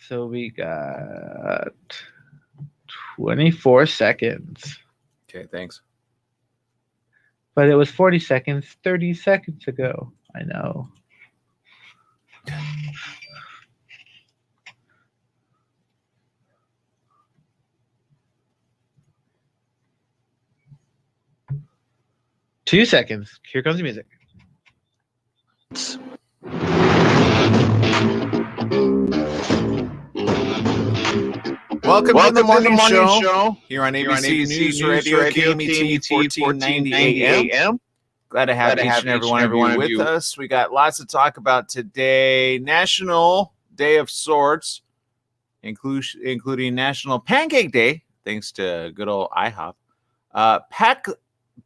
So we got 24 seconds. Okay, thanks. But it was 40 seconds 30 seconds ago. I know. Two seconds. Here comes the music. Welcome to the morning show here on ABC News Radio, KMET 1490 AM. Glad to have each and every one of you with us. We got lots to talk about today. National Day of Sorts, including National Pancake Day, thanks to good old IHOP.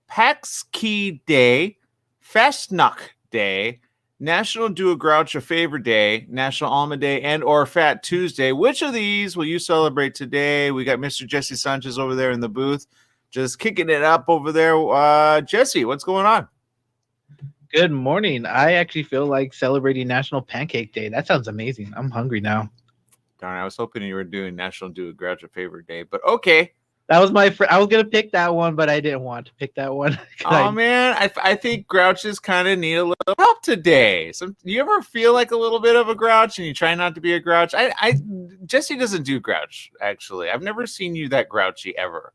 Paxkey Day, Festnacht Day, National Do a Grouch a Favor Day, National Almond Day, and or Fat Tuesday. Which of these will you celebrate today? We got Mr. Jesse Sanchez over there in the booth, just kicking it up over there. Jesse, what's going on? Good morning. I actually feel like celebrating National Pancake Day. That sounds amazing. I'm hungry now. Darn, I was hoping you were doing National Do a Grouch a Favor Day, but okay. That was I was gonna pick that one, but I didn't want to pick that one. Man, I think grouches kind of need a little help today. You ever feel like a little bit of a grouch and you try not to be a grouch? Jesse doesn't do grouch, actually. I've never seen you that grouchy ever.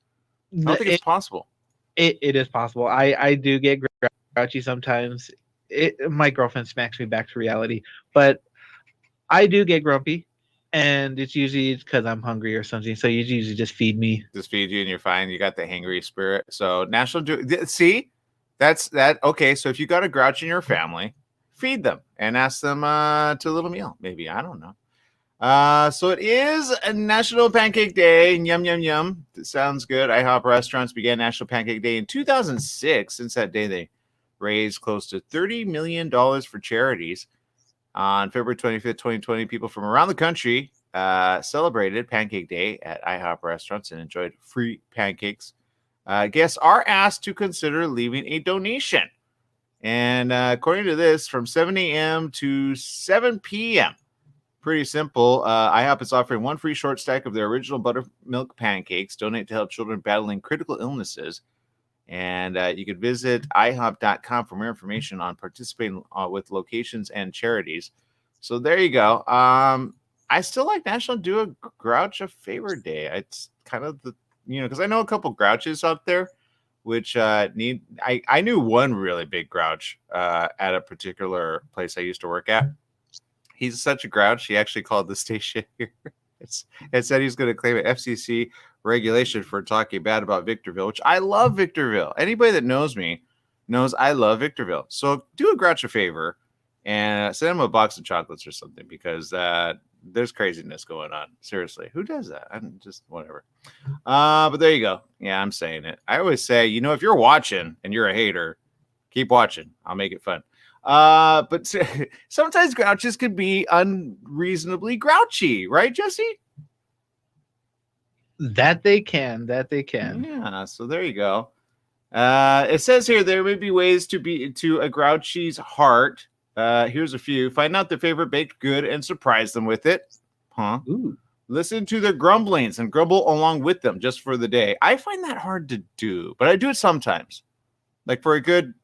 I don't think it's possible. It is possible. I do get grouchy sometimes. My girlfriend smacks me back to reality, but I do get grumpy. And it's usually because I'm hungry or something. So you usually just feed me. Just feed you and you're fine. You got the hangry spirit. So see, that's that. Okay, so if you got a grouch in your family, feed them and ask them to a little meal. Maybe, I don't know. So it is a National Pancake Day. Yum, yum, yum. That sounds good. IHOP restaurants began National Pancake Day in 2006. Since that day, they raised close to $30 million for charities. On February 25th, 2020, people from around the country celebrated Pancake Day at IHOP restaurants and enjoyed free pancakes. Guests are asked to consider leaving a donation. And according to this, from 7 a.m. to 7 p.m., pretty simple. IHOP is offering one free short stack of their original buttermilk pancakes. Donate to help children battling critical illnesses. And you could visit ihop.com for more information on participating with locations and charities. So there you go. I still like National Do a Grouch a Favor Day. It's kind of because I know a couple grouches out there, which I knew one really big grouch at a particular place I used to work at. He's such a grouch. He actually called the station here. It said he's going to claim an FCC regulation for talking bad about Victorville, which I love Victorville. Anybody that knows me knows I love Victorville. So do a grouch a favor and send him a box of chocolates or something, because there's craziness going on. Seriously, who does that? I'm just whatever. But there you go. Yeah, I'm saying it. I always say, if you're watching and you're a hater, keep watching. I'll make it fun. But sometimes grouches can be unreasonably grouchy, right, Jesse? That they can. Yeah, so there you go. It says here there may be ways to a grouchy's heart. Here's a few. Find out their favorite baked good and surprise them with it. Ooh. Listen to their grumblings and grumble along with them just for the day. I find that hard to do, but I do it sometimes. Like for a good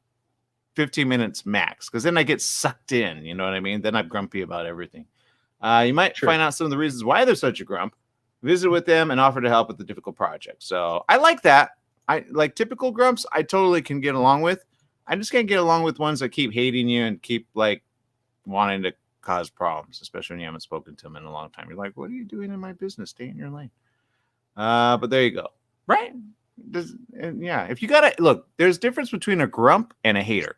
15 minutes max, because then I get sucked in, you know what I mean? Then I'm grumpy about everything. You might find out some of the reasons why they're such a grump, visit with them, and offer to help with the difficult project. So I like that. I like typical grumps. I totally can get along with. I just can't get along with ones that keep hating you and keep wanting to cause problems, especially when you haven't spoken to them in a long time. You're like, what are you doing in my business? Stay in your lane. But there you go. Right? If you gotta look, there's a difference between a grump and a hater.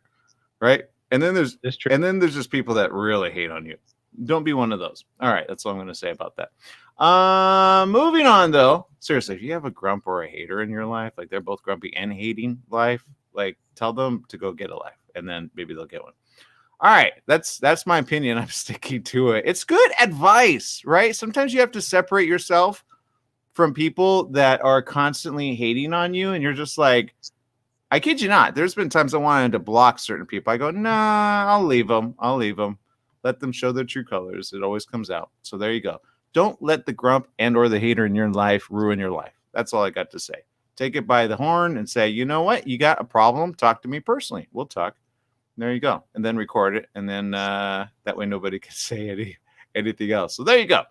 Right. And then there's just people that really hate on you. Don't be one of those. All right. That's all I'm going to say about that. Moving on, though. Seriously, if you have a grump or a hater in your life, like they're both grumpy and hating life, tell them to go get a life, and then maybe they'll get one. All right. That's my opinion. I'm sticking to it. It's good advice, right? Sometimes you have to separate yourself from people that are constantly hating on you, and you're just like, I kid you not. There's been times I wanted to block certain people. I go, nah, I'll leave them. Let them show their true colors. It always comes out. So there you go. Don't let the grump and or the hater in your life ruin your life. That's all I got to say. Take it by the horn and say, you know what? You got a problem? Talk to me personally. We'll talk. There you go. And then record it. And then that way nobody can say anything else. So there you go.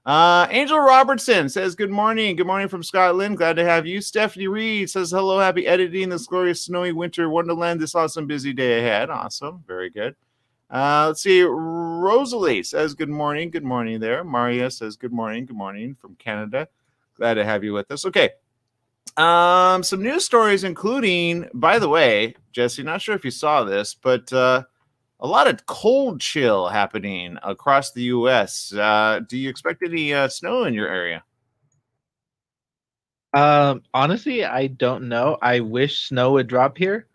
Angel Robertson says, good morning. Good morning from Scotland. Glad to have you. Stephanie Reed says, hello. Happy editing this glorious snowy winter wonderland. This awesome busy day ahead. Awesome. Very good. Let's see. Rosalie says, good morning. Good morning there. Maria says, good morning. Good morning from Canada. Glad to have you with us. Okay. Some news stories, including, by the way, Jesse, not sure if you saw this, but a lot of cold chill happening across the U.S. Do you expect any snow in your area? Honestly, I don't know. I wish snow would drop here.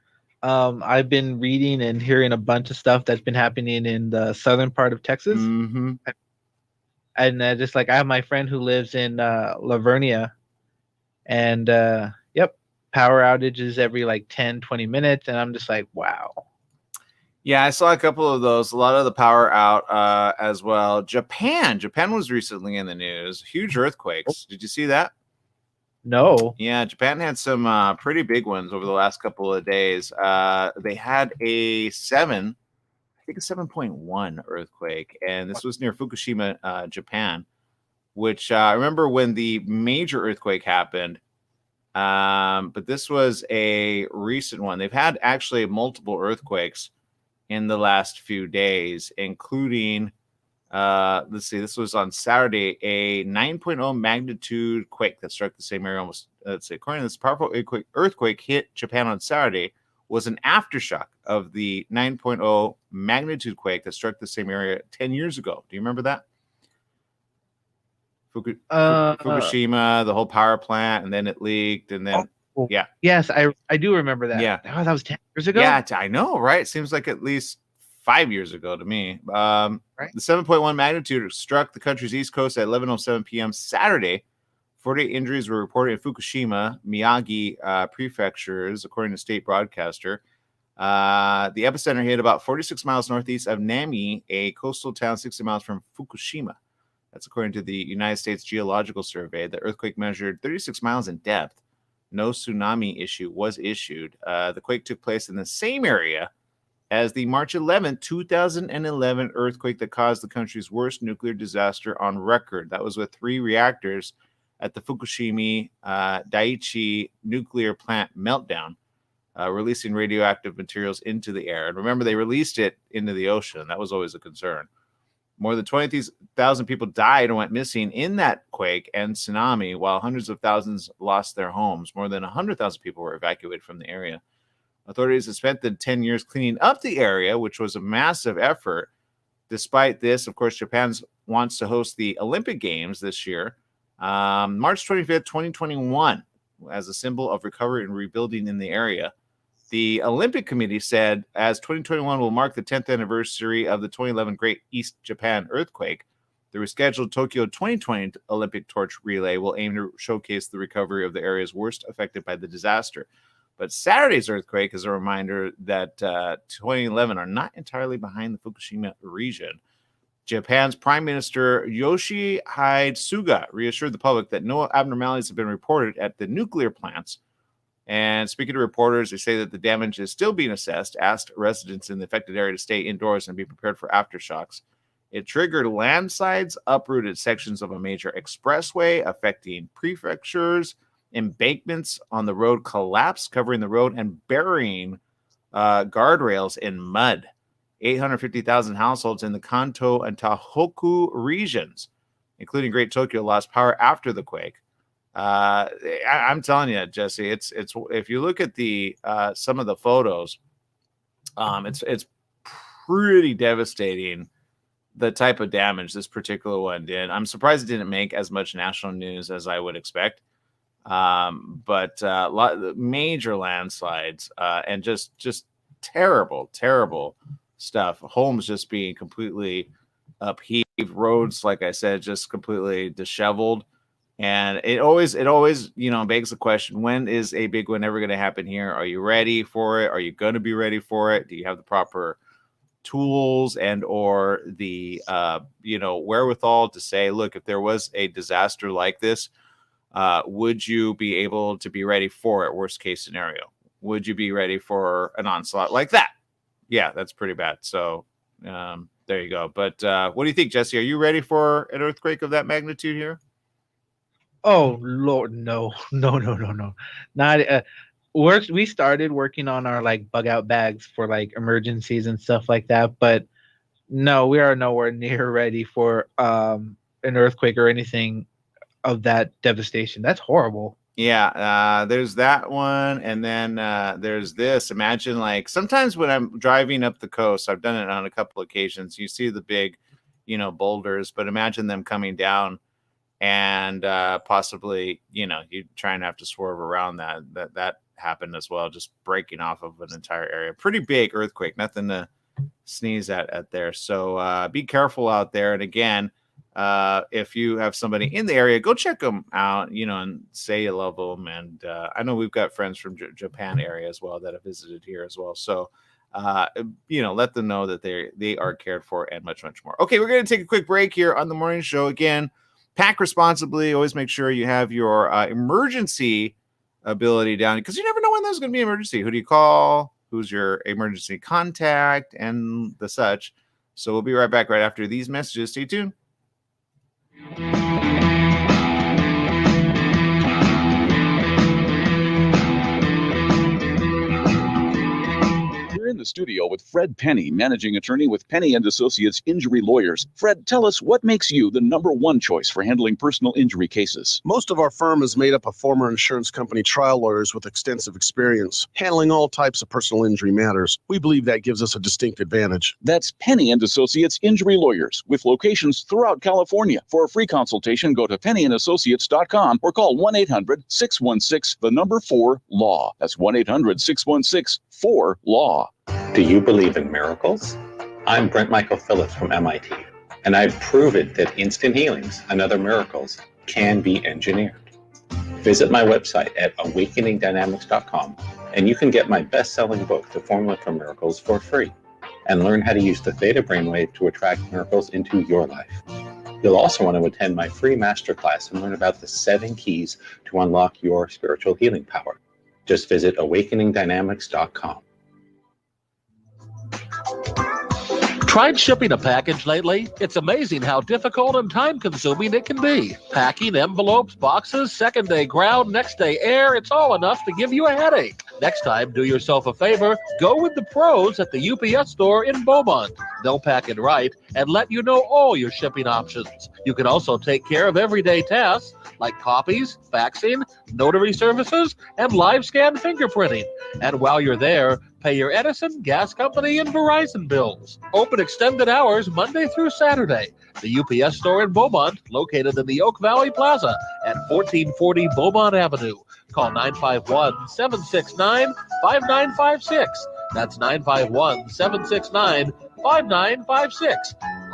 I've been reading and hearing a bunch of stuff that's been happening in the southern part of Texas. Mm-hmm. And just like I have my friend who lives in Lavernia, and yep, power outages every like 10-20 minutes, and I'm just like, wow. Yeah, I saw a couple of those. A lot of the power out as well. Japan was recently in the news. Huge earthquakes. Did you see that? No. Yeah, Japan had some pretty big ones over the last couple of days. They had a 7.1 earthquake, and this was near Fukushima, Japan, which I remember when the major earthquake happened. But this was a recent one. They've had actually multiple earthquakes in the last few days, including, let's see, this was on Saturday, a 9.0 magnitude quake that struck the same area almost, let's see, according to this powerful earthquake hit Japan on Saturday, was an aftershock of the 9.0 magnitude quake that struck the same area 10 years ago. Do you remember that? Fukushima, the whole power plant, and then it leaked, and then yeah. Yes, I do remember that. Yeah. Oh, that was 10 years ago? Yeah, I know, right? Seems like at least 5 years ago to me. Right. The 7.1 magnitude struck the country's east coast at 11:07 p.m. Saturday. 48 injuries were reported in Fukushima, Miyagi prefectures, according to state broadcaster. The epicenter hit about 46 miles northeast of Nami, a coastal town 60 miles from Fukushima. That's according to the United States Geological Survey. The earthquake measured 36 miles in depth. No tsunami issue was issued. The quake took place in the same area as the March 11, 2011 earthquake that caused the country's worst nuclear disaster on record. That was with 3 reactors at the Fukushima Daiichi nuclear plant meltdown, releasing radioactive materials into the air. And remember, they released it into the ocean. That was always a concern. More than 20,000 people died or went missing in that quake and tsunami, while hundreds of thousands lost their homes. More than 100,000 people were evacuated from the area. Authorities have spent the 10 years cleaning up the area, which was a massive effort. Despite this, of course, Japan wants to host the Olympic Games this year, March 25th, 2021, as a symbol of recovery and rebuilding in the area. The Olympic Committee said, as 2021 will mark the 10th anniversary of the 2011 Great East Japan earthquake, the rescheduled Tokyo 2020 Olympic torch relay will aim to showcase the recovery of the areas worst affected by the disaster. But Saturday's earthquake is a reminder that 2011 are not entirely behind the Fukushima region. Japan's Prime Minister Yoshihide Suga reassured the public that no abnormalities have been reported at the nuclear plants. And speaking to reporters, they say that the damage is still being assessed, asked residents in the affected area to stay indoors and be prepared for aftershocks. It triggered landslides, uprooted sections of a major expressway, affecting prefectures. Embankments on the road collapsed, covering the road and burying guardrails in mud. 850,000 households in the Kanto and Tohoku regions, including Great Tokyo, lost power after the quake. I'm telling you, Jesse, it's if you look at the some of the photos, it's pretty devastating, the type of damage this particular one did. I'm surprised it didn't make as much national news as I would expect. But major landslides and just terrible stuff. Homes just being completely upheaved, roads, like I said, just completely disheveled. And it always, begs the question: when is a big one ever going to happen here? Are you ready for it? Are you going to be ready for it? Do you have the proper tools and or the wherewithal to say, look, if there was a disaster like this, would you be able to be ready for it? Worst case scenario, would you be ready for an onslaught like that? Yeah, that's pretty bad. So there you go. But what do you think, Jesse? Are you ready for an earthquake of that magnitude here? Oh Lord, no, no. Not. We started working on our like bug out bags for like emergencies and stuff like that, but no, we are nowhere near ready for an earthquake or anything of that devastation. That's horrible. Yeah, there's that one, and then there's this. Imagine, like, sometimes when I'm driving up the coast, I've done it on a couple occasions. You see the big, boulders, but imagine them coming down, and possibly, you try and have to swerve around that. That happened as well, just breaking off of an entire area. Pretty big earthquake, nothing to sneeze at there. So be careful out there. And again, if you have somebody in the area, go check them out, and say you love them. And I know we've got friends from Japan area as well that have visited here as well. So, let them know that they are cared for and much, much more. Okay, we're going to take a quick break here on the morning show. Again, pack responsibly. Always make sure you have your emergency ability down, because you never know when there's going to be an emergency. Who do you call? Who's your emergency contact and the such. So we'll be right back right after these messages. Stay tuned. We're in the studio with Fred Penny, managing attorney with Penny and Associates Injury Lawyers. Fred, tell us what makes you the number one choice for handling personal injury cases. Most of our firm is made up of former insurance company trial lawyers with extensive experience handling all types of personal injury matters. We believe that gives us a distinct advantage. That's Penny and Associates Injury Lawyers, with locations throughout California. For a free consultation, go to pennyandassociates.com or call 1-800-616-4-LAW. That's 1-800-616-4-LAW. Do you believe in miracles? I'm Brent Michael Phillips from MIT, and I've proven that instant healings and other miracles can be engineered. Visit my website at awakeningdynamics.com, and you can get my best-selling book, The Formula for Miracles, for free, and learn how to use the theta brainwave to attract miracles into your life. You'll also want to attend my free masterclass and learn about the 7 keys to unlock your spiritual healing power. Just visit awakeningdynamics.com. Tried shipping a package lately? It's amazing how difficult and time-consuming it can be. Packing, envelopes, boxes, second-day ground, next-day air, it's all enough to give you a headache. Next time, do yourself a favor, go with the pros at the UPS store in Beaumont. They'll pack it right and let you know all your shipping options. You can also take care of everyday tasks like copies, faxing, notary services, and live scan fingerprinting. And while you're there, pay your Edison, gas company, and Verizon bills. Open extended hours Monday through Saturday. The UPS store in Beaumont, located in the Oak Valley Plaza at 1440 Beaumont Avenue. Call 951-769-5956. That's 951-769-5956.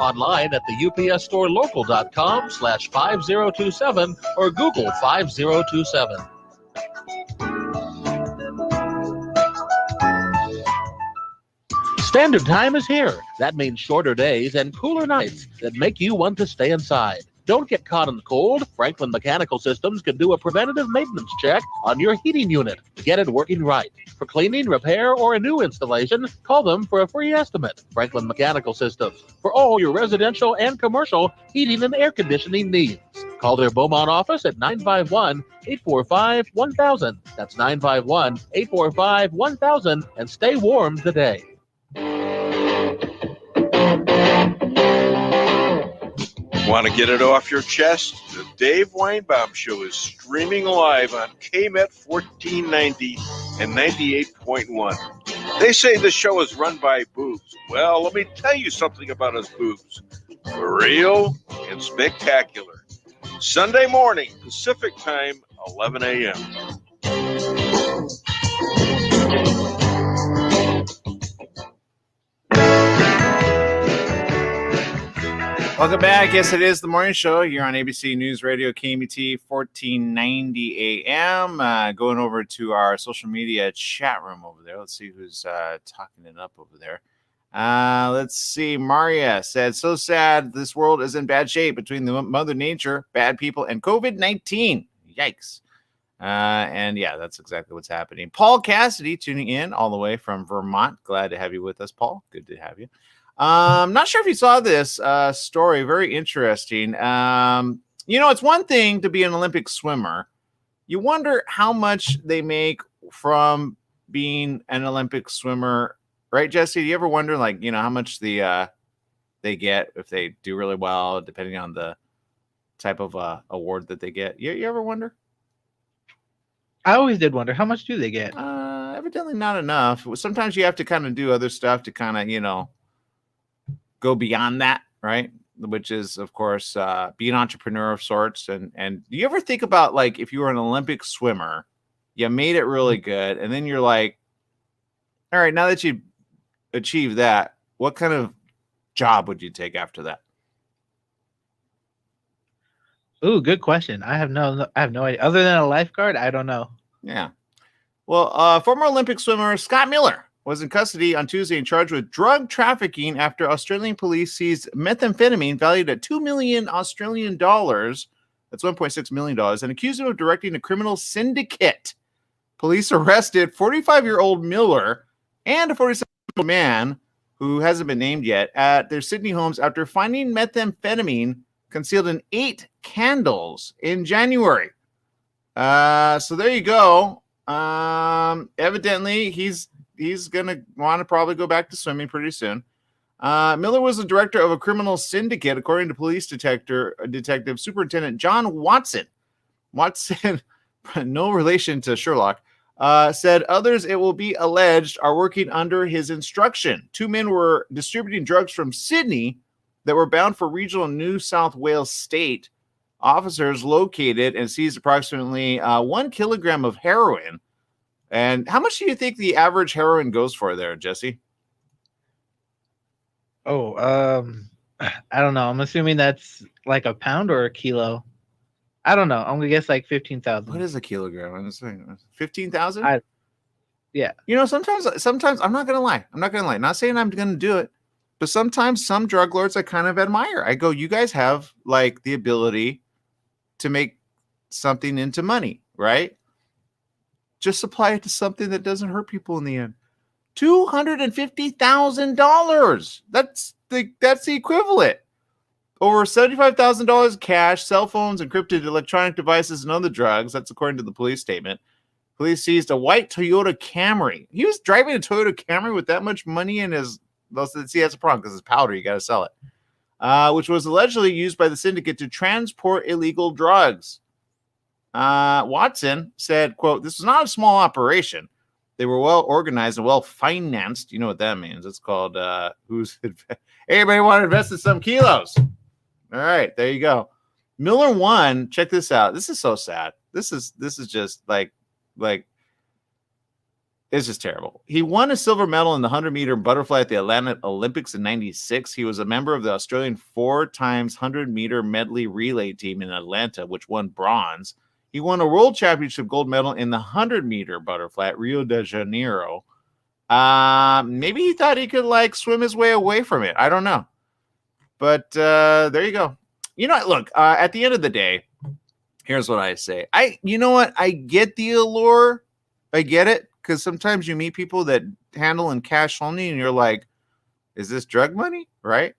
Online at the upsstorelocal.com/5027 or Google 5027. Standard time is here. That means shorter days and cooler nights that make you want to stay inside. Don't get caught in the cold. Franklin Mechanical Systems can do a preventative maintenance check on your heating unit to get it working right. For cleaning, repair, or a new installation, call them for a free estimate. Franklin Mechanical Systems, for all your residential and commercial heating and air conditioning needs. Call their Beaumont office at 951-845-1000. That's 951-845-1000, and stay warm today. Want to get it off your chest? The Dave Weinbaum Show is streaming live on KMET 1490 and 98.1. They say the show is run by boobs. Well, let me tell you something about us boobs. We're real and spectacular. Sunday morning, Pacific time, 11 a.m. Welcome back. Yes, it is the morning show here on ABC News Radio, KMET 1490 AM. Going over to our social media chat room over there. Let's see who's talking it up over there. Let's see. Maria said, so sad. This world is in bad shape between the Mother Nature, bad people, and COVID-19. Yikes. And yeah, that's exactly what's happening. Paul Cassidy tuning in all the way from Vermont. Glad to have you with us, Paul. Good to have you. Not sure if you saw this story. Very interesting. It's one thing to be an Olympic swimmer. You wonder how much they make from being an Olympic swimmer, right, Jesse? Do you ever wonder, how much they get if they do really well, depending on the type of award that they get? You ever wonder? I always did wonder, how much do they get? Evidently not enough. Sometimes you have to kind of do other stuff to kind of, go beyond that, right? Which is, of course, be an entrepreneur of sorts. And do you ever think about, if you were an Olympic swimmer, you made it really good, and then you're like, all right, now that you achieved that, what kind of job would you take after that? Ooh, good question. I have no idea. Other than a lifeguard, I don't know. Yeah. Well, former Olympic swimmer Scott Miller was in custody on Tuesday and charged with drug trafficking after Australian police seized methamphetamine valued at 2 million Australian dollars. That's $1.6 million, and accused him of directing a criminal syndicate. Police arrested 45-year-old Miller and a 47-year-old man who hasn't been named yet at their Sydney homes after finding methamphetamine concealed in 8 candles in January. So there you go. Evidently, he's gonna want to probably go back to swimming pretty soon. Miller was the director of a criminal syndicate, according to police detective Superintendent John Watson. Watson, no relation to Sherlock, said others, it will be alleged, are working under his instruction. 2 men were distributing drugs from Sydney that were bound for regional New South Wales state. Officers located and seized approximately 1 kilogram of heroin. And how much do you think the average heroin goes for there, Jesse? Oh, I don't know. I'm assuming that's like a pound or a kilo. I don't know. I'm gonna guess like 15,000. What is a kilogram? I'm saying 15,000. Yeah. Sometimes I'm not gonna lie. Not saying I'm gonna do it, but sometimes some drug lords I kind of admire. I go, you guys have the ability to make something into money, right? Just supply it to something that doesn't hurt people in the end. $250,000. That's the equivalent. Over $75,000 cash, cell phones, encrypted electronic devices, and other drugs. That's according to the police statement. Police seized a white Toyota Camry. He was driving a Toyota Camry with that much money in his. See, that's a problem because it's powder. You got to sell it. Which was allegedly used by the syndicate to transport illegal drugs. Watson said, quote, this was not a small operation. They were well organized and well financed. You know what that means. It's called anybody want to invest in some kilos? All right, there you go. Miller won. Check this out. This is so sad. This is just like it's just terrible. He won a silver medal in the 100-meter butterfly at the Atlanta Olympics in '96. He was a member of the Australian 4x 100-meter medley relay team in Atlanta, which won bronze. He won a world championship gold medal in the 100-meter butterfly at Rio de Janeiro. Maybe he thought he could swim his way away from it. I don't know. But there you go. Look, at the end of the day, here's what I say. I get the allure. I get it. Because sometimes you meet people that handle in cash only, and you're like, is this drug money? Right?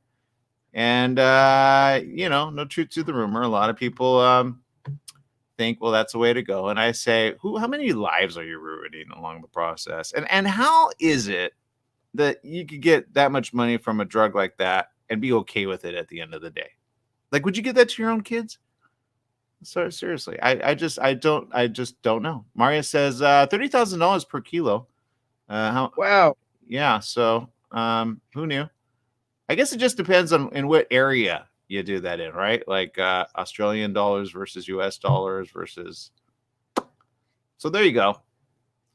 And, no truth to the rumor. A lot of people think, well, that's the way to go. And I say, how many lives are you ruining along the process? And how is it that you could get that much money from a drug like that and be okay with it at the end of the day? Would you give that to your own kids? So seriously, I just don't know. Maria says $30,000 per kilo. Wow. Yeah. So who knew? I guess it just depends on in what area you do that in, right? Australian dollars versus US dollars versus. So there you go.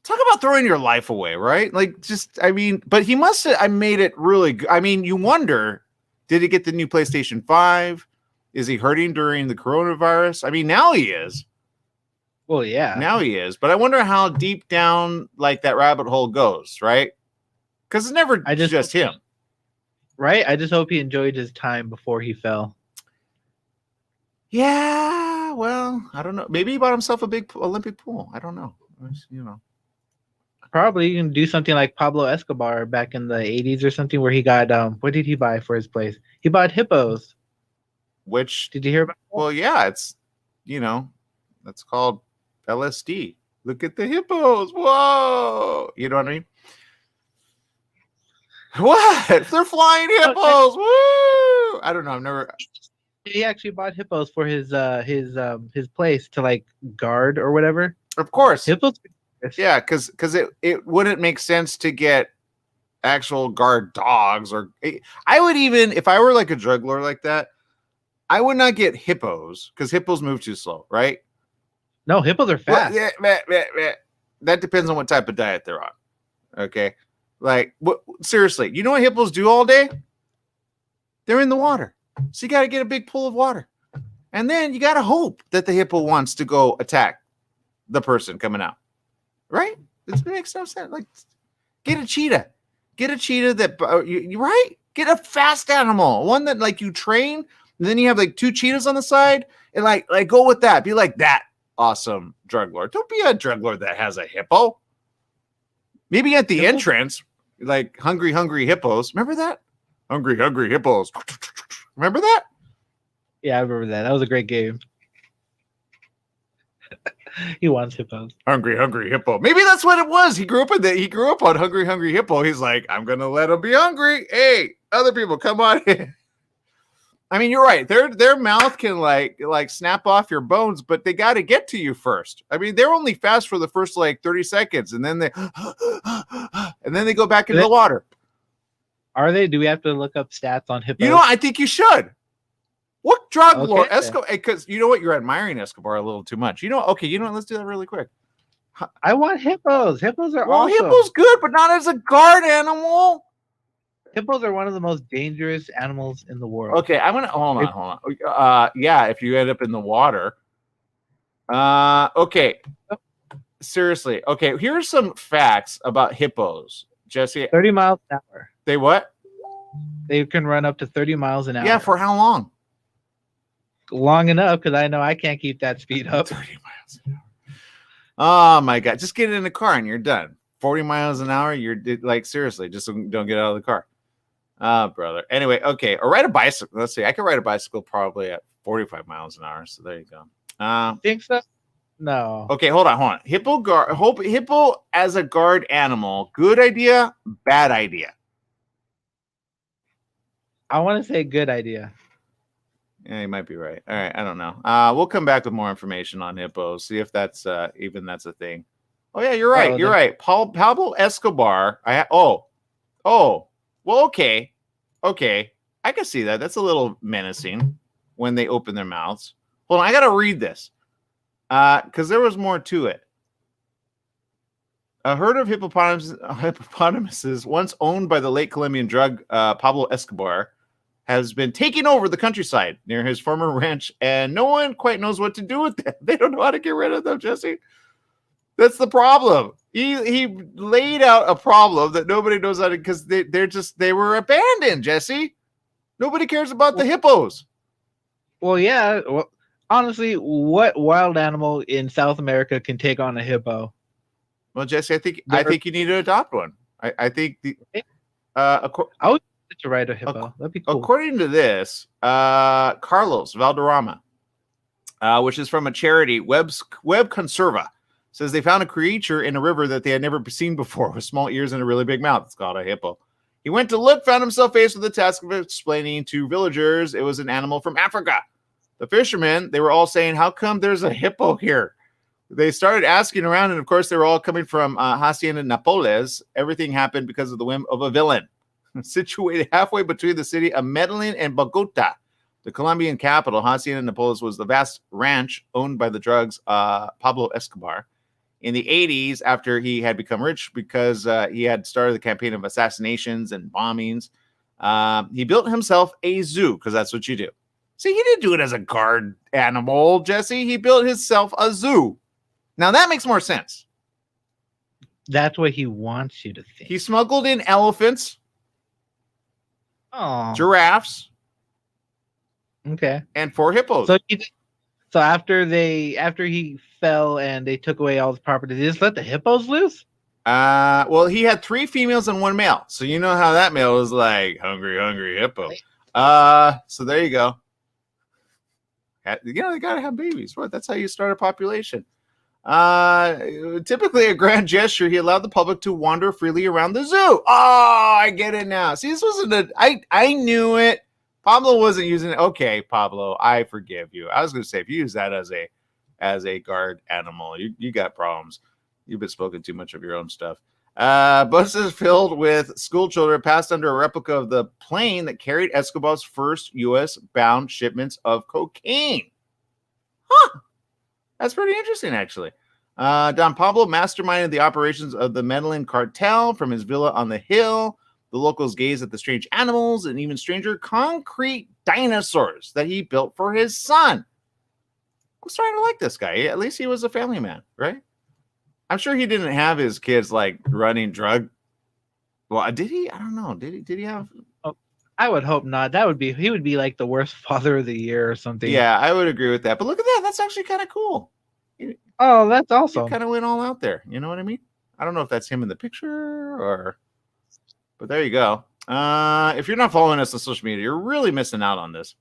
Talk about throwing your life away, right? But he must have. I made it really good. You wonder, did he get the new PlayStation 5? Is he hurting during the coronavirus? Now he is. Well, yeah. Now he is. But I wonder how deep down that rabbit hole goes, right? Because it's never just him. Right? I just hope he enjoyed his time before he fell. Yeah, well, I don't know. Maybe he bought himself a big Olympic pool. I don't know. You know. Probably you can do something like Pablo Escobar back in the 80s or something where he got what did he buy for his place? He bought hippos. Which, Did you hear about that? well, yeah, it's, you know, that's called LSD. Look at the hippos. Whoa. You know what I mean? What? They're flying hippos. Woo! I don't know. I've never. He actually bought hippos for his place to like guard or whatever. Of course. Hippos. Yeah, because it wouldn't make sense to get actual guard dogs, or I would, even if I were like a drug lord like that, I would not get hippos because hippos move too slow, right? No, hippos are Well, fast. that depends on what type of diet they're on. Okay, like what? Seriously, you know what hippos do all day? They're in the water, so you got to get a big pool of water, and then you got to hope that the hippo wants to go attack the person coming out. Right? This makes no sense. Like, get a cheetah. Get a cheetah that you right. Get a fast animal, one that like you train. And then you have like 2 cheetahs on the side, and like go with that. Be like that awesome drug lord. Don't be a drug lord that has a hippo. Maybe at the entrance, like hungry hippos. Remember that? Hungry hippos. Remember that? Yeah, I remember that. That was a great game. He wants hippos. Hungry hippo. Maybe that's what it was. He grew up on hungry hippo. He's like, I'm gonna let him be hungry. Hey, other people, come on in. I mean, you're right. Their mouth can like snap off your bones, but they got to get to you first. I mean, they're only fast for the first like 30 seconds, and then they go back into the water. Are they? Do we have to look up stats on hippos? You know, I think you should. What drug lord? Okay. Escobar? Because you know what, you're admiring Escobar a little too much. You know, okay. You know what? Let's do that really quick. I want hippos. Hippos are Well, awesome. hippo's good, but not as a guard animal. Hippos are one of the most dangerous animals in the world. Okay, I'm gonna hold on. Yeah, if you end up in the water. Okay. Seriously. Okay, here's some facts about hippos, Jesse. 30 miles an hour. They what? They can run up to 30 miles an hour. Yeah, for how long? Long enough, because I know I can't keep that speed up. 30 miles an hour. Oh my God! Just get in the car and you're done. 40 miles an hour. You're like, seriously, just don't get out of the car. Brother. Anyway, okay. Or ride a bicycle. Let's see. I could ride a bicycle probably at 45 miles an hour. So there you go. Think so? No. Okay, hold on. Hippo as a guard animal. Good idea, bad idea. I want to say good idea. Yeah, you might be right. All right, I don't know. We'll come back with more information on hippos. See if that's even that's a thing. Oh yeah, you're right. You're right. Pablo Escobar. Well, okay. I can see that. That's a little menacing when they open their mouths. Hold on, I gotta read this because there was more to it. A herd of hippopotamuses, once owned by the late Colombian drug Pablo Escobar, has been taking over the countryside near his former ranch, and no one quite knows what to do with them. They don't know how to get rid of them, Jesse. That's the problem. He laid out a problem that nobody knows how to, because they were abandoned, Jesse. Nobody cares about the hippos. Well, yeah. Well, honestly, what wild animal in South America can take on a hippo? Well, Jesse, I think you need to adopt one. I think I would like to ride a hippo. That'd be cool. According to this, Carlos Valderrama, which is from a charity, Web Conserva, says they found a creature in a river that they had never seen before with small ears and a really big mouth. It's called a hippo. He went to look, found himself faced with the task of explaining to villagers it was an animal from Africa. The fishermen, they were all saying, how come there's a hippo here? They started asking around, and of course, they were all coming from Hacienda Napoles. Everything happened because of the whim of a villain. Situated halfway between the city of Medellin and Bogota, the Colombian capital, Hacienda Napoles was the vast ranch owned by the drugs Pablo Escobar. In the 80s, after he had become rich because he had started the campaign of assassinations and bombings, he built himself a zoo, because that's what you do. See, he didn't do it as a guard animal, Jesse. He built himself a zoo. Now, that makes more sense. That's what he wants you to think. He smuggled in elephants. Oh, giraffes, okay. and 4 hippos. So after he fell and they took away all his property, they just let the hippos loose? Well, he had 3 females and 1 male. So you know how that male was like, hungry, hungry hippo. So there you go. They gotta have babies. What? That's how you start a population. Typically a grand gesture, he allowed the public to wander freely around the zoo. Oh, I get it now. See, this wasn't I knew it. Pablo wasn't using it. Okay, Pablo, I forgive you. I was going to say, if you use that as a guard animal, you got problems. You've been smoking too much of your own stuff. Buses filled with school children passed under a replica of the plane that carried Escobar's first U.S.-bound shipments of cocaine. Huh. That's pretty interesting, actually. Don Pablo masterminded the operations of the Medellin cartel from his villa on the hill. The locals gazed at the strange animals and even stranger concrete dinosaurs that he built for his son. I'm starting to like this guy. At least he was a family man, right? I'm sure he didn't have his kids like running drug. Well, did he? I don't know. Did he have? Oh, I would hope not. He would be like the worst father of the year or something. Yeah, I would agree with that. But look at that. That's actually kind of cool. Oh, that's awesome. He kind of went all out there. You know what I mean? I don't know if that's him in the picture but there you go. If you're not following us on social media, you're really missing out on this.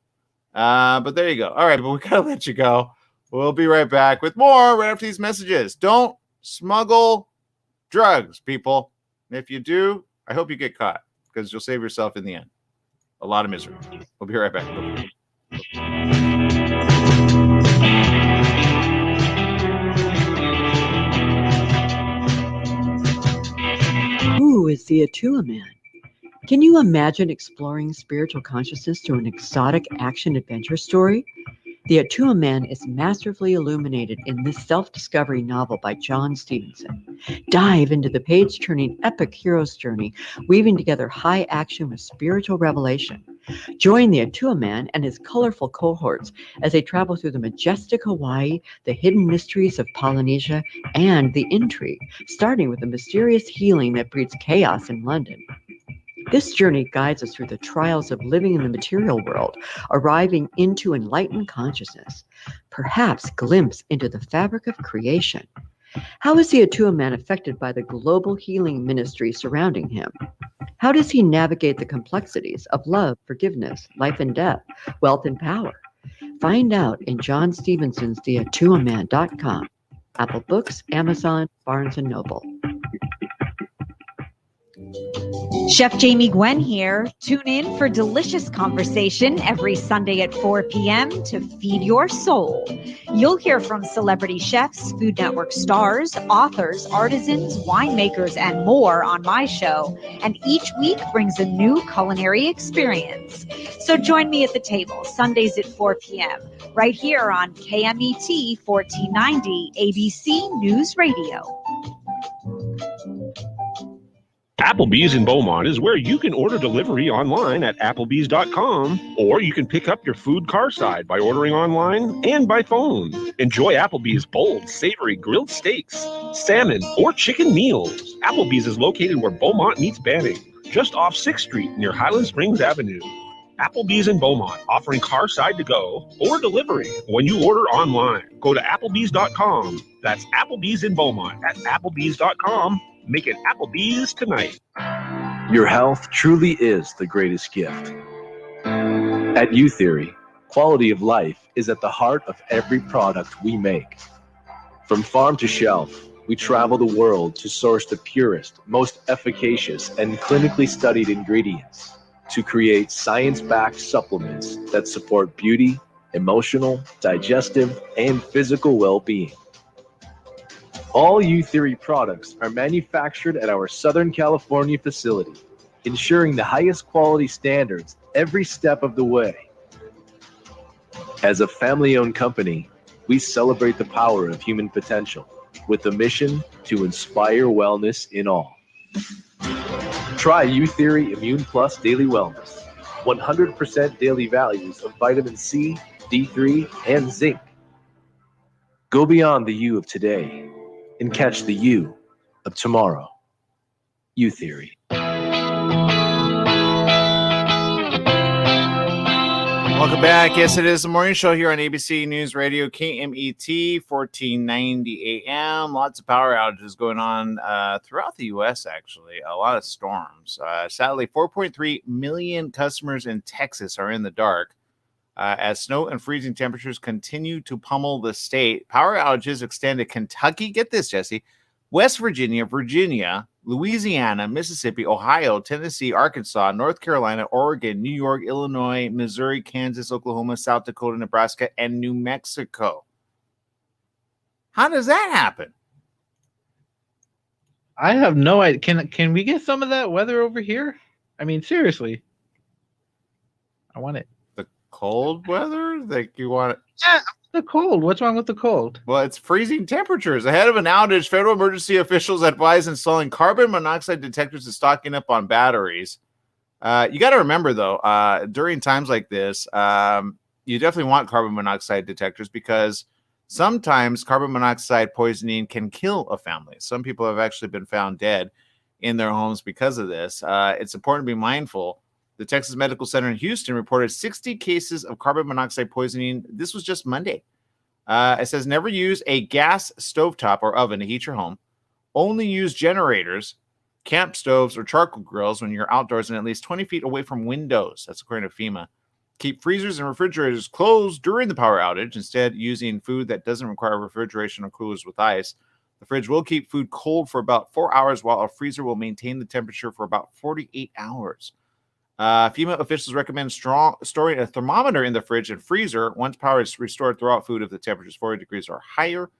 But there you go. All right, but we gotta let you go. We'll be right back with more right after these messages. Don't smuggle drugs, people. And if you do, I hope you get caught because you'll save yourself in the end. A lot of misery. We'll be right back. Who is the Atua Man? Can you imagine exploring spiritual consciousness through an exotic action-adventure story? The Atua Man is masterfully illuminated in this self-discovery novel by John Stevenson. Dive into the page-turning epic hero's journey, weaving together high action with spiritual revelation. Join the Atua Man and his colorful cohorts as they travel through the majestic Hawaii, the hidden mysteries of Polynesia, and the intrigue, starting with the mysterious healing that breeds chaos in London. This journey guides us through the trials of living in the material world, arriving into enlightened consciousness, perhaps glimpse into the fabric of creation. How is the Atua Man affected by the global healing ministry surrounding him? How does he navigate the complexities of love, forgiveness, life and death, wealth and power? Find out in John Stevenson's TheAtuaMan.com, Apple Books, Amazon, Barnes & Noble. Chef Jamie Gwen here. Tune in for delicious conversation every Sunday at 4 p.m. to feed your soul. You'll hear from celebrity chefs, Food Network stars, authors, artisans, winemakers, and more on my show. And each week brings a new culinary experience. So join me at the table Sundays at 4 p.m. right here on KMET 1490 ABC News Radio. Applebee's in Beaumont is where you can order delivery online at Applebee's.com, or you can pick up your food carside by ordering online and by phone. Enjoy Applebee's bold, savory grilled steaks, salmon, or chicken meals. Applebee's is located where Beaumont meets Banning, just off 6th Street near Highland Springs Avenue. Applebee's in Beaumont, offering carside to go or delivery when you order online. Go to Applebee's.com. That's Applebee's in Beaumont at Applebee's.com. Make it Applebee's tonight. Your health truly is the greatest gift. At U-Theory, quality of life is at the heart of every product we make. From farm to shelf, we travel the world to source the purest, most efficacious, and clinically studied ingredients to create science-backed supplements that support beauty, emotional, digestive, and physical well-being. All U-Theory products are manufactured at our Southern California facility, ensuring the highest quality standards every step of the way. As a family-owned company, we celebrate the power of human potential with a mission to inspire wellness in all. Try U-Theory Immune Plus Daily Wellness, 100% daily values of vitamin C, D3, and zinc. Go beyond the you of today and catch the you of tomorrow. U-Theory. Welcome back. Yes, it is the morning show here on ABC News Radio, KMET, 1490 AM. Lots of power outages going on throughout the U.S., actually. A lot of storms. Sadly, 4.3 million customers in Texas are in the dark as snow and freezing temperatures continue to pummel the state. Power outages extend to Kentucky. Get this, Jesse. West Virginia, Louisiana, Mississippi, Ohio, Tennessee, Arkansas, North Carolina, Oregon, New York, Illinois, Missouri, Kansas, Oklahoma, South Dakota, Nebraska, and New Mexico. How does that happen? I have no idea. Can we get some of that weather over here? I mean, seriously. I want it. The cold weather? Like you want it? Yeah, the cold. What's wrong with the cold? Well, it's freezing temperatures. Ahead of an outage, federal emergency officials advise installing carbon monoxide detectors and stocking up on batteries. You got to remember, though, during times like this, you definitely want carbon monoxide detectors because sometimes carbon monoxide poisoning can kill a family. Some people have actually been found dead in their homes because of this. It's important to be mindful. The Texas Medical Center in Houston reported 60 cases of carbon monoxide poisoning. This was just Monday. It says never use a gas stovetop or oven to heat your home. Only use generators, camp stoves, or charcoal grills when you're outdoors and at least 20 feet away from windows. That's according to FEMA. Keep freezers and refrigerators closed during the power outage, instead using food that doesn't require refrigeration or coolers with ice. The fridge will keep food cold for about 4 hours, while a freezer will maintain the temperature for about 48 hours. FEMA officials recommend storing a thermometer in the fridge and freezer once power is restored throughout food if the temperature is 40 degrees or higher.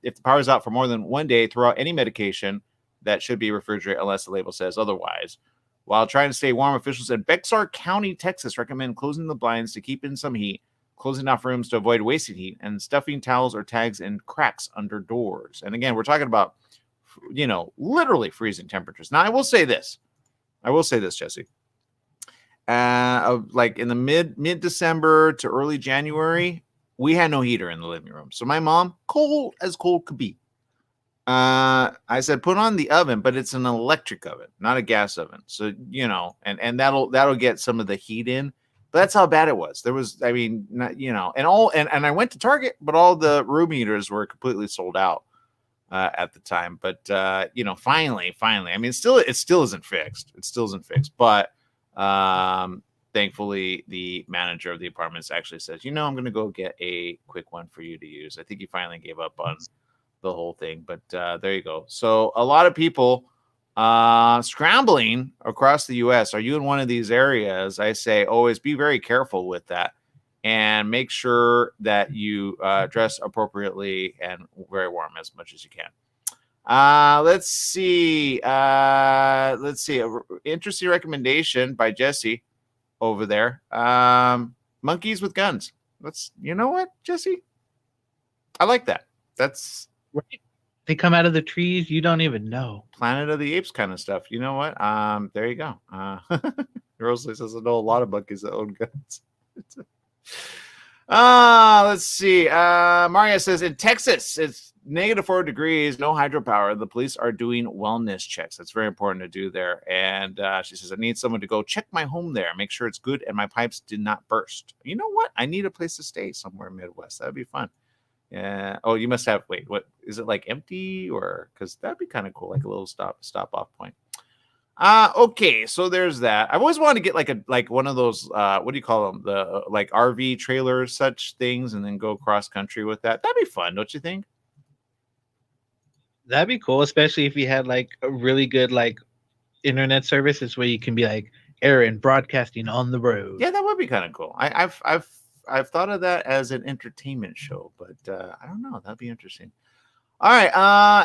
If the power is out for more than 1 day, throw out any medication that should be refrigerated unless the label says otherwise. While trying to stay warm, officials in Bexar County, Texas, recommend closing the blinds to keep in some heat, closing off rooms to avoid wasting heat, and stuffing towels or tags in cracks under doors. And again, we're talking about, literally freezing temperatures. Now, I will say this, Jesse. Like in the mid-December to early January, we had no heater in the living room. So my mom, cold as cold could be. I said, put on the oven, but it's an electric oven, not a gas oven. So, and that'll get some of the heat in. But that's how bad it was. There was, I went to Target, but all the room heaters were completely sold out at the time. But finally, I mean, it still isn't fixed. It still isn't fixed, but thankfully the manager of the apartments actually says, I'm going to go get a quick one for you to use. I think he finally gave up on the whole thing, but there you go. So a lot of people scrambling across the U.S. Are you in one of these areas? I say always be very careful with that and make sure that you dress appropriately and very warm as much as you can. Let's see. Interesting recommendation by Jesse over there. Monkeys with guns. You know what, Jesse? I like that. That's right. They come out of the trees. You don't even know. Planet of the Apes kind of stuff. You know what? There you go. Rosalie says I know a lot of monkeys that own guns. Let's see. Maria says in Texas, it's -4 degrees, no hydropower. The police are doing wellness checks. That's very important to do there. And she says, I need someone to go check my home there, make sure it's good and my pipes did not burst. You know what? I need a place to stay somewhere in Midwest. That'd be fun. Yeah. Oh, you must have. Wait, what is it like? Empty or because that'd be kind of cool, like a little stop off point. Okay, so there's that. I've always wanted to get like one of those. What do you call them? The like RV trailers, such things, and then go cross country with that. That'd be fun, don't you think? That'd be cool, especially if you had like a really good like internet services where you can be like Aaron broadcasting on the road. Yeah, that would be kind of cool. I've thought of that as an entertainment show, but I don't know. That'd be interesting. All right.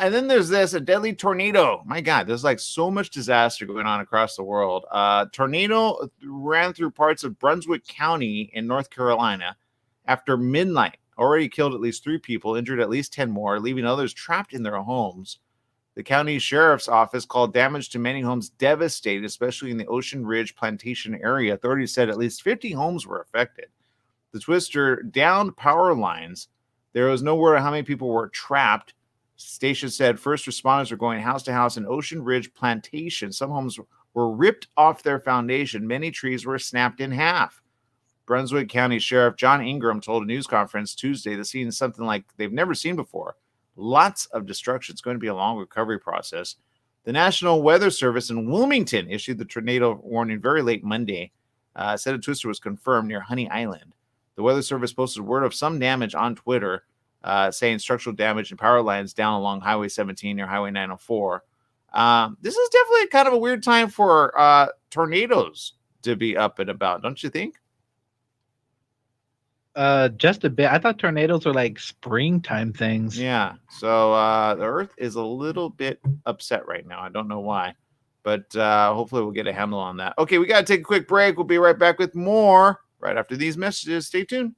And then there's a deadly tornado. My God, there's like so much disaster going on across the world. Tornado ran through parts of Brunswick County in North Carolina after midnight. Already killed at least 3 people, injured at least 10 more, leaving others trapped in their homes. The county sheriff's office called damage to many homes devastated, especially in the Ocean Ridge Plantation area. Authorities said at least 50 homes were affected. The twister downed power lines. There was no word on how many people were trapped. Station said first responders were going house to house in Ocean Ridge Plantation. Some homes were ripped off their foundation. Many trees were snapped in half. Brunswick County Sheriff John Ingram told a news conference Tuesday the scene is something like they've never seen before. Lots of destruction. It's going to be a long recovery process. The National Weather Service in Wilmington issued the tornado warning very late Monday. Said a twister was confirmed near Honey Island. The Weather Service posted word of some damage on Twitter, saying structural damage and power lines down along Highway 17 near Highway 904. This is definitely kind of a weird time for tornadoes to be up and about, don't you think? Just a bit. I thought tornadoes were like springtime things. Yeah. So the Earth is a little bit upset right now. I don't know why, but hopefully we'll get a handle on that. Okay, we got to take a quick break. We'll be right back with more right after these messages. Stay tuned.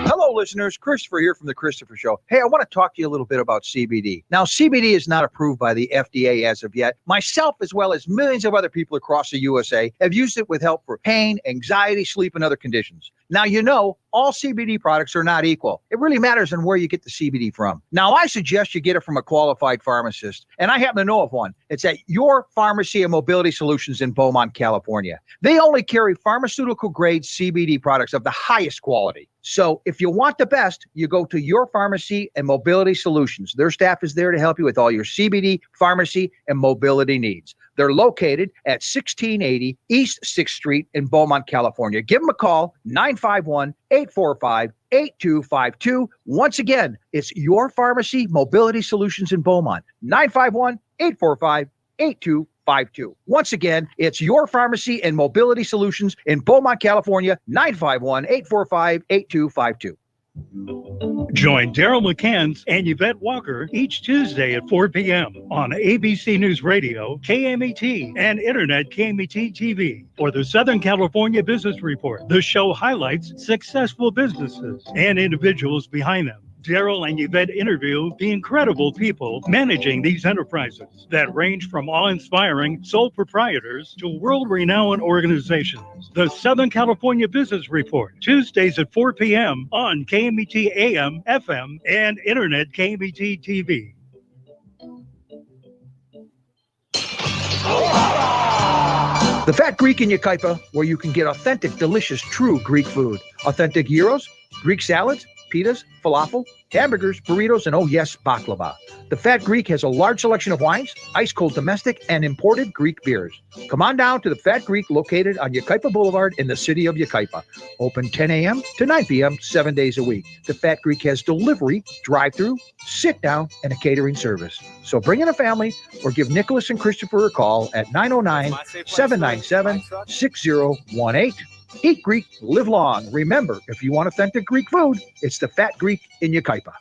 Hello, listeners. Christopher here from The Christopher Show. Hey, I want to talk to you a little bit about CBD. Now, CBD is not approved by the FDA as of yet. Myself, as well as millions of other people across the USA, have used it with help for pain, anxiety, sleep, and other conditions. Now, you know, all CBD products are not equal. It really matters on where you get the CBD from. Now, I suggest you get it from a qualified pharmacist, and I happen to know of one. It's at Your Pharmacy and Mobility Solutions in Beaumont, California. They only carry pharmaceutical-grade CBD products of the highest quality. So if you want the best, you go to Your Pharmacy and Mobility Solutions. Their staff is there to help you with all your CBD, pharmacy, and mobility needs. They're located at 1680 East 6th Street in Beaumont, California. Give them a call, 951-845-8252. Once again, it's Your Pharmacy Mobility Solutions in Beaumont, 951-845-8252. Once again, it's Your Pharmacy and Mobility Solutions in Beaumont, California, 951-845-8252. Join Daryl McCanns and Yvette Walker each Tuesday at 4 p.m. on ABC News Radio, KMET, and Internet KMET TV for the Southern California Business Report. The show highlights successful businesses and individuals behind them. Daryl and Yvette interview the incredible people managing these enterprises that range from awe-inspiring sole proprietors to world-renowned organizations. The Southern California Business Report, Tuesdays at 4 p.m. on KMET AM, FM, and Internet KMET TV. The Fat Greek in Yucaipa, where you can get authentic, delicious, true Greek food. Authentic gyros, Greek salads, pitas, falafel, hamburgers, burritos, and oh yes, baklava. The Fat Greek has a large selection of wines, ice-cold domestic, and imported Greek beers. Come on down to the Fat Greek located on Yucaipa Boulevard in the city of Yucaipa. Open 10 a.m. to 9 p.m. 7 days a week. The Fat Greek has delivery, drive-through, sit-down, and a catering service. So bring in a family or give Nicholas and Christopher a call at 909-797-6018. Eat Greek, live long. Remember, if you want authentic Greek food, it's the Fat Greek in Yucaipa.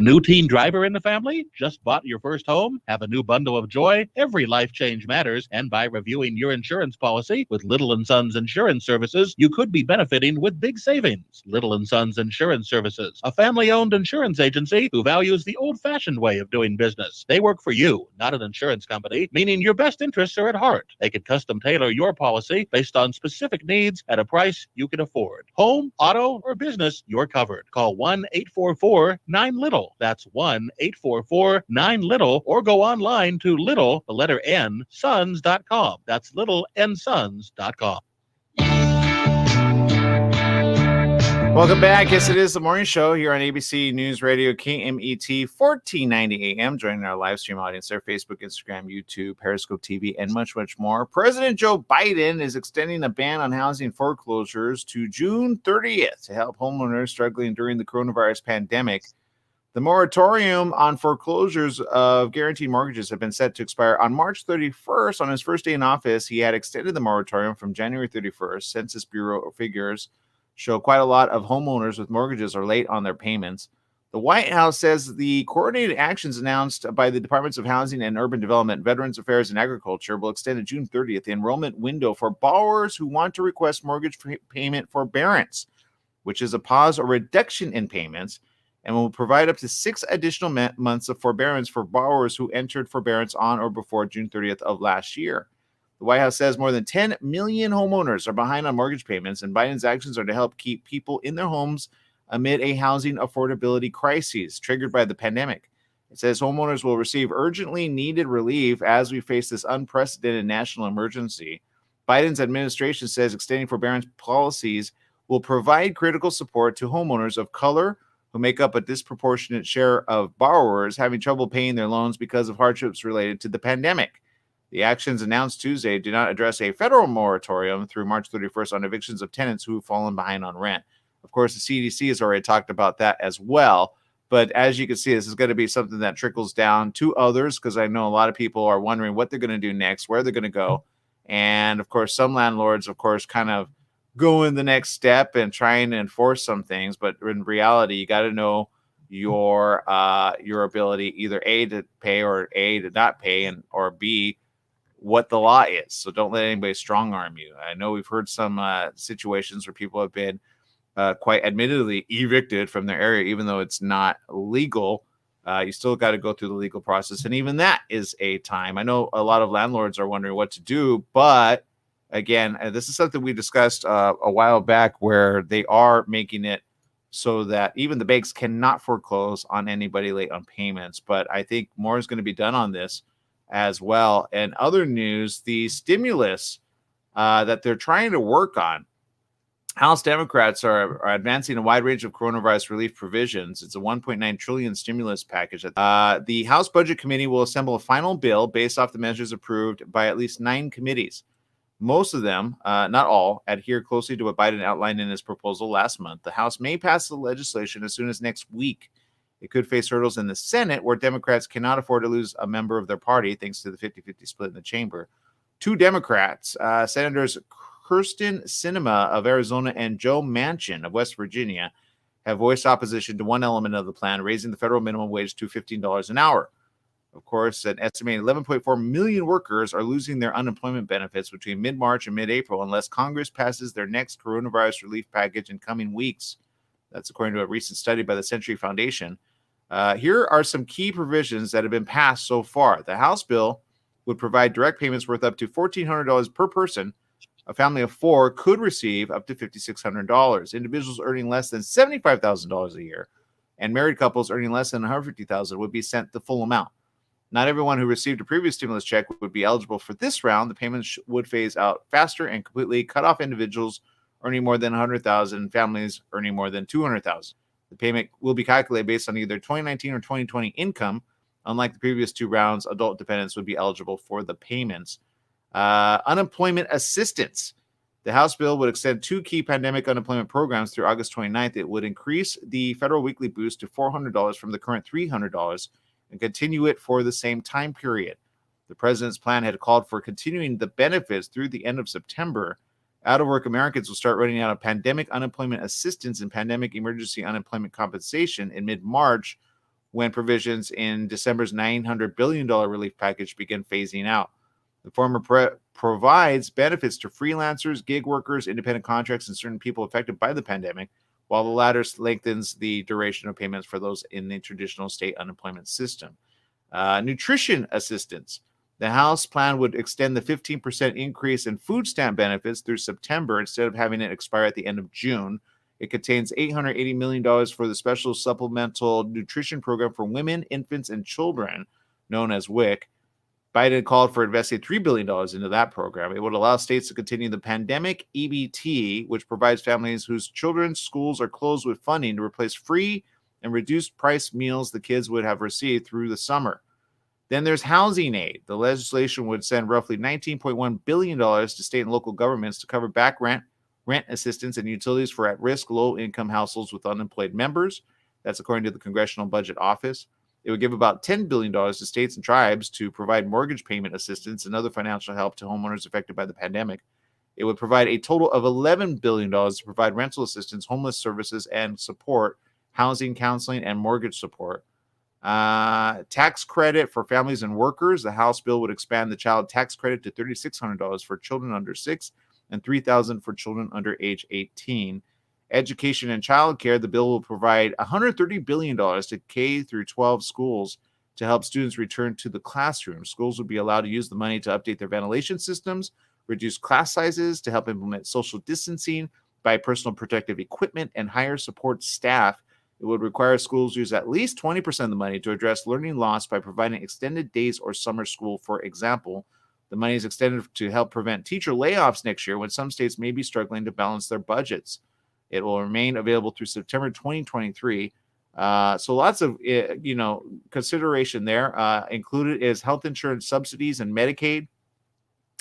New teen driver in the family? Just bought your first home? Have a new bundle of joy? Every life change matters, and by reviewing your insurance policy with Little & Sons Insurance Services, you could be benefiting with big savings. Little & Sons Insurance Services, a family-owned insurance agency who values the old-fashioned way of doing business. They work for you, not an insurance company, meaning your best interests are at heart. They can custom tailor your policy based on specific needs at a price you can afford. Home, auto, or business, you're covered. Call 1-844-9-LITTLE. That's 1-844-9-LITTLE, or go online to little, the letter N, sons.com. That's littlensons.com. Welcome back. Yes, it is the morning show here on ABC News Radio, KMET, 1490 AM. Joining our live stream audience there, Facebook, Instagram, YouTube, Periscope TV, and much, much more. President Joe Biden is extending a ban on housing foreclosures to June 30th to help homeowners struggling during the coronavirus pandemic. The moratorium on foreclosures of guaranteed mortgages have been set to expire on March 31st. On his first day in office, he had extended the moratorium from January 31st. Census Bureau figures show quite a lot of homeowners with mortgages are late on their payments. The White House says the coordinated actions announced by the Departments of Housing and Urban Development, Veterans Affairs, and Agriculture will extend to June 30th the enrollment window for borrowers who want to request mortgage payment forbearance, which is a pause or reduction in payments, and will provide up to 6 additional months of forbearance for borrowers who entered forbearance on or before June 30th of last year. The White House says more than 10 million homeowners are behind on mortgage payments, and Biden's actions are to help keep people in their homes amid a housing affordability crisis triggered by the pandemic. It says homeowners will receive urgently needed relief as we face this unprecedented national emergency. Biden's administration says extending forbearance policies will provide critical support to homeowners of color who make up a disproportionate share of borrowers having trouble paying their loans because of hardships related to the pandemic. The actions announced Tuesday do not address a federal moratorium through March 31st on evictions of tenants who have fallen behind on rent. Of course, the CDC has already talked about that as well. But as you can see, this is going to be something that trickles down to others, because I know a lot of people are wondering what they're going to do next, where they're going to go. And of course, some landlords, of course, kind of go in the next step and trying to enforce some things. But in reality, you got to know your ability, either A, to pay, or A, to not pay, and or B, what the law is. So don't let anybody strong arm you. I know we've heard some situations where people have been quite admittedly evicted from their area, even though it's not legal. You still got to go through the legal process. And even that is a time. I know a lot of landlords are wondering what to do, but again, this is something we discussed a while back, where they are making it so that even the banks cannot foreclose on anybody late on payments. But I think more is going to be done on this as well. And other news, the stimulus that they're trying to work on, House Democrats are advancing a wide range of coronavirus relief provisions. It's a $1.9 trillion stimulus package. The House Budget Committee will assemble a final bill based off the measures approved by at least 9 committees. Most of them, not all, adhere closely to what Biden outlined in his proposal last month. The House may pass the legislation as soon as next week. It could face hurdles in the Senate, where Democrats cannot afford to lose a member of their party thanks to the 50-50 split in the chamber. 2 Democrats, Senators Kirsten Sinema of Arizona and Joe Manchin of West Virginia, have voiced opposition to one element of the plan, raising the federal minimum wage to $15 an hour. Of course, an estimated 11.4 million workers are losing their unemployment benefits between mid-March and mid-April unless Congress passes their next coronavirus relief package in coming weeks. That's according to a recent study by the Century Foundation. Here are some key provisions that have been passed so far. The House bill would provide direct payments worth up to $1,400 per person. A family of 4 could receive up to $5,600. Individuals earning less than $75,000 a year and married couples earning less than $150,000 would be sent the full amount. Not everyone who received a previous stimulus check would be eligible for this round. The payments would phase out faster and completely cut off individuals earning more than $100,000 and families earning more than $200,000. The payment will be calculated based on either 2019 or 2020 income. Unlike the previous 2 rounds, adult dependents would be eligible for the payments. Unemployment assistance. The House bill would extend 2 key pandemic unemployment programs through August 29th. It would increase the federal weekly boost to $400 from the current $300 and continue it for the same time period. The president's plan had called for continuing the benefits through the end of September. Out-of-work Americans will start running out of pandemic unemployment assistance and pandemic emergency unemployment compensation in mid-March, when provisions in December's $900 billion relief package begin phasing out. The former provides benefits to freelancers, gig workers, independent contracts, and certain people affected by the pandemic, while the latter lengthens the duration of payments for those in the traditional state unemployment system. Nutrition assistance. The House plan would extend the 15% increase in food stamp benefits through September instead of having it expire at the end of June. It contains $880 million for the Special Supplemental Nutrition Program for Women, Infants, and Children, known as WIC. Biden called for investing $3 billion into that program. It would allow states to continue the pandemic EBT, which provides families whose children's schools are closed with funding to replace free and reduced price meals the kids would have received through the summer. Then there's housing aid. The legislation would send roughly $19.1 billion to state and local governments to cover back rent assistance, and utilities for at-risk low-income households with unemployed members. That's according to the Congressional Budget Office. It would give about $10 billion to states and tribes to provide mortgage payment assistance and other financial help to homeowners affected by the pandemic. It would provide a total of $11 billion to provide rental assistance, homeless services, and support, housing, counseling, and mortgage support. Tax credit for families and workers. The House bill would expand the child tax credit to $3,600 for children under 6 and $3,000 for children under age 18. Education and childcare. The bill will provide $130 billion to K through 12 schools to help students return to the classroom. Schools would be allowed to use the money to update their ventilation systems, reduce class sizes, to help implement social distancing, buy personal protective equipment, and hire support staff It would require schools use at least 20% of the money to address learning loss by providing extended days or summer school, for example. The money is extended to help prevent teacher layoffs next year when some states may be struggling to balance their budgets. It will remain available through September 2023. So lots of consideration there. Included is health insurance subsidies and Medicaid.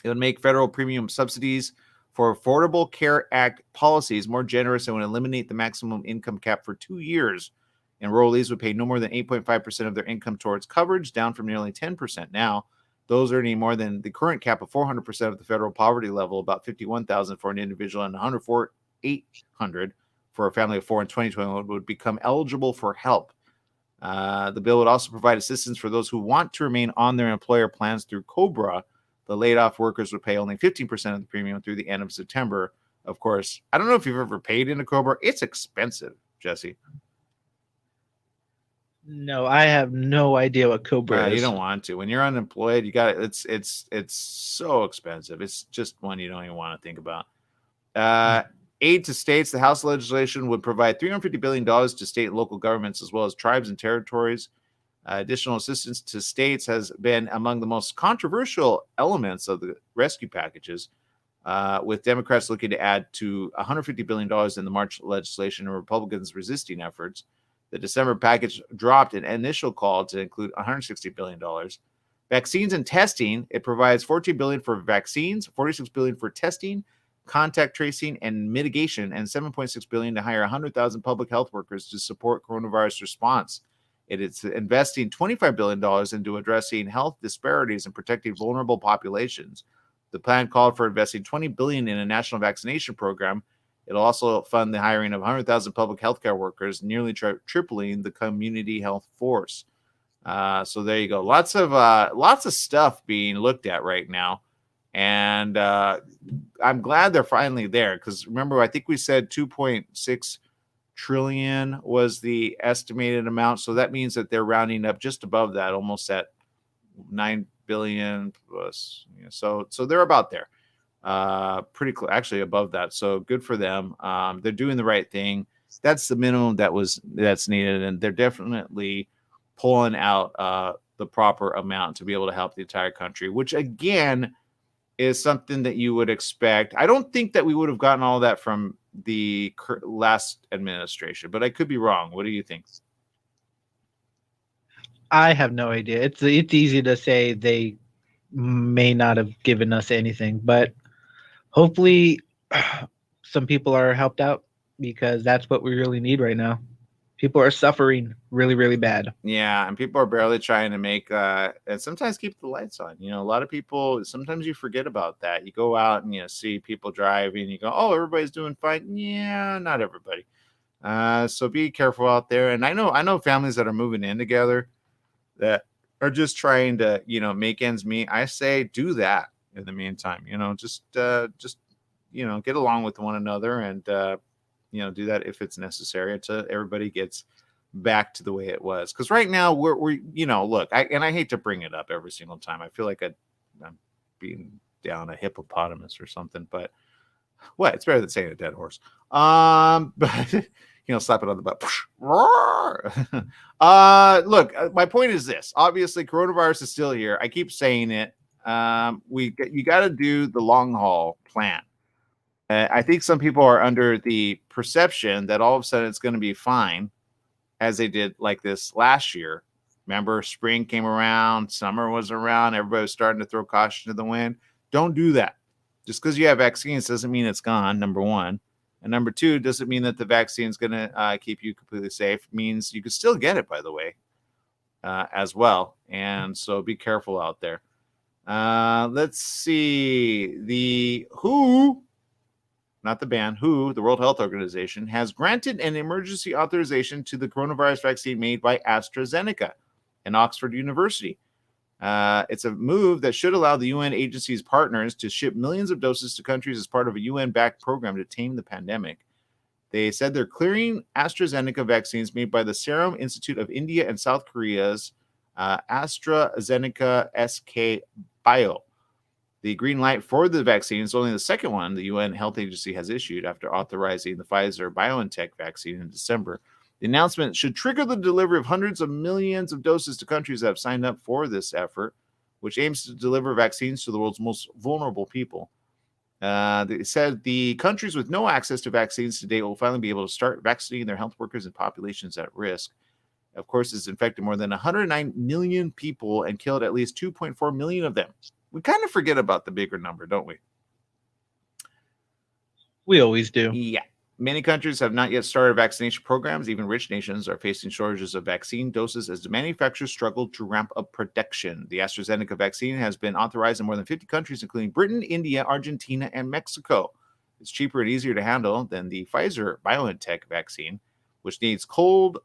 It would make federal premium subsidies for Affordable Care Act policies more generous and would eliminate the maximum income cap for 2 years. Enrollees would pay no more than 8.5% of their income towards coverage, down from nearly 10% now. Those earning more than the current cap of 400% of the federal poverty level, about $51,000 for an individual and $104,800 for a family of four in 2021, would become eligible for help. The bill would also provide assistance for those who want to remain on their employer plans through COBRA. The laid-off workers would pay only 15% of the premium through the end of September. Of course, I don't know if you've ever paid into COBRA. It's expensive, Jesse. No, I have no idea what Cobra is. You don't want to. When you're unemployed, you got it's so expensive. It's just one you don't even want to think about. Aid to states. The House legislation would provide $350 billion to state and local governments as well as tribes and territories. Additional assistance to states has been among the most controversial elements of the rescue packages, with Democrats looking to add to $150 billion in the March legislation and Republicans resisting efforts. The December package dropped an initial call to include $160 billion. Vaccines and testing, it provides $14 billion for vaccines, $46 billion for testing, contact tracing, and mitigation, and $7.6 billion to hire 100,000 public health workers to support coronavirus response. It is investing $25 billion into addressing health disparities and protecting vulnerable populations. The plan called for investing $20 billion in a national vaccination program. It'll also fund the hiring of 100,000 public healthcare workers, nearly tripling the community health force. So there you go. Lots of stuff being looked at right now, and I'm glad they're finally there. Because remember, I think we said 2.6 trillion was the estimated amount, so that means that they're rounding up just above that, almost at 9 billion plus. So they're about there, pretty close, actually above that. So good for them. They're doing the right thing. That's the minimum that's needed, and they're definitely pulling out the proper amount to be able to help the entire country, which again is something that you would expect. I don't think that we would have gotten all that from the last administration, but I could be wrong. What do you think? I have no idea. It's easy to say they may not have given us anything, but hopefully some people are helped out, because that's what we really need right now. People are suffering really, really bad. Yeah, and people are barely trying to make and sometimes keep the lights on. A lot of people, sometimes you forget about that. You go out and see people driving, you go, oh, everybody's doing fine. Yeah, not everybody. So be careful out there. And I know families that are moving in together that are just trying to, make ends meet. I say do that in the meantime. Just get along with one another and do that if it's necessary until everybody gets back to the way it was. Because right now we're look, I hate to bring it up every single time. I feel like I'm beating down a hippopotamus or something, but what? It's better than saying a dead horse. But slap it on the butt. Look, my point is this. Obviously, coronavirus is still here. I keep saying it. You got to do the long haul plan. I think some people are under the perception that all of a sudden it's going to be fine, as they did like this last year. Remember, spring came around, summer was around, everybody was starting to throw caution to the wind. Don't do that. Just because you have vaccines doesn't mean it's gone, number one. And number two, doesn't mean that the vaccine is going to keep you completely safe. It means you can still get it, by the way, as well. And so be careful out there. Let's see. The WHO, not the band, WHO, the World Health Organization, has granted an emergency authorization to the coronavirus vaccine made by AstraZeneca and Oxford University. It's a move that should allow the UN agency's partners to ship millions of doses to countries as part of a UN-backed program to tame the pandemic. They said they're clearing AstraZeneca vaccines made by the Serum Institute of India and South Korea's AstraZeneca SK Bio. The green light for the vaccine is only the second one the UN Health Agency has issued after authorizing the Pfizer-BioNTech vaccine in December. The announcement should trigger the delivery of hundreds of millions of doses to countries that have signed up for this effort, which aims to deliver vaccines to the world's most vulnerable people. They said the countries with no access to vaccines today will finally be able to start vaccinating their health workers and populations at risk. Of course, it's infected more than 109 million people and killed at least 2.4 million of them. We kind of forget about the bigger number, don't we? We always do. Yeah. Many countries have not yet started vaccination programs. Even rich nations are facing shortages of vaccine doses as the manufacturers struggle to ramp up production. The AstraZeneca vaccine has been authorized in more than 50 countries, including Britain, India, Argentina, and Mexico. It's cheaper and easier to handle than the Pfizer-BioNTech vaccine, which needs cold,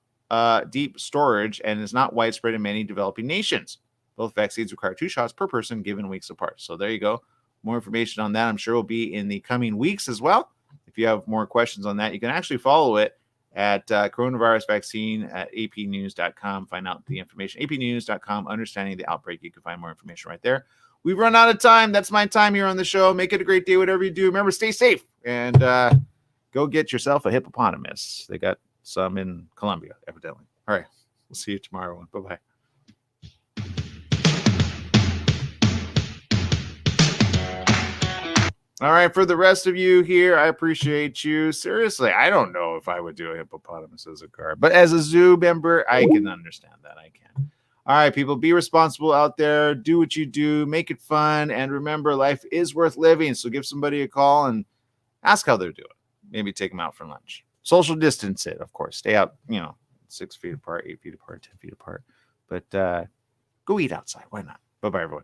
deep storage and is not widespread in many developing nations. Both vaccines require 2 shots per person given weeks apart. So there you go. More information on that, I'm sure, will be in the coming weeks as well. If you have more questions on that, you can actually follow it at coronavirus vaccine at apnews.com. Find out the information. apnews.com, understanding the outbreak. You can find more information right there. We've run out of time. That's my time here on the show. Make it a great day, whatever you do. Remember, stay safe and go get yourself a hippopotamus. They got some in Colombia, evidently. All right. We'll see you tomorrow. Bye-bye. All right, for the rest of you here, I appreciate you. Seriously, I don't know if I would do a hippopotamus as a card, but as a zoo member, I can understand that. I can. All right, people, be responsible out there. Do what you do. Make it fun. And remember, life is worth living. So give somebody a call and ask how they're doing. Maybe take them out for lunch. Social distance it, of course. Stay out, 6 feet apart, 8 feet apart, 10 feet apart. But go eat outside. Why not? Bye-bye, everyone.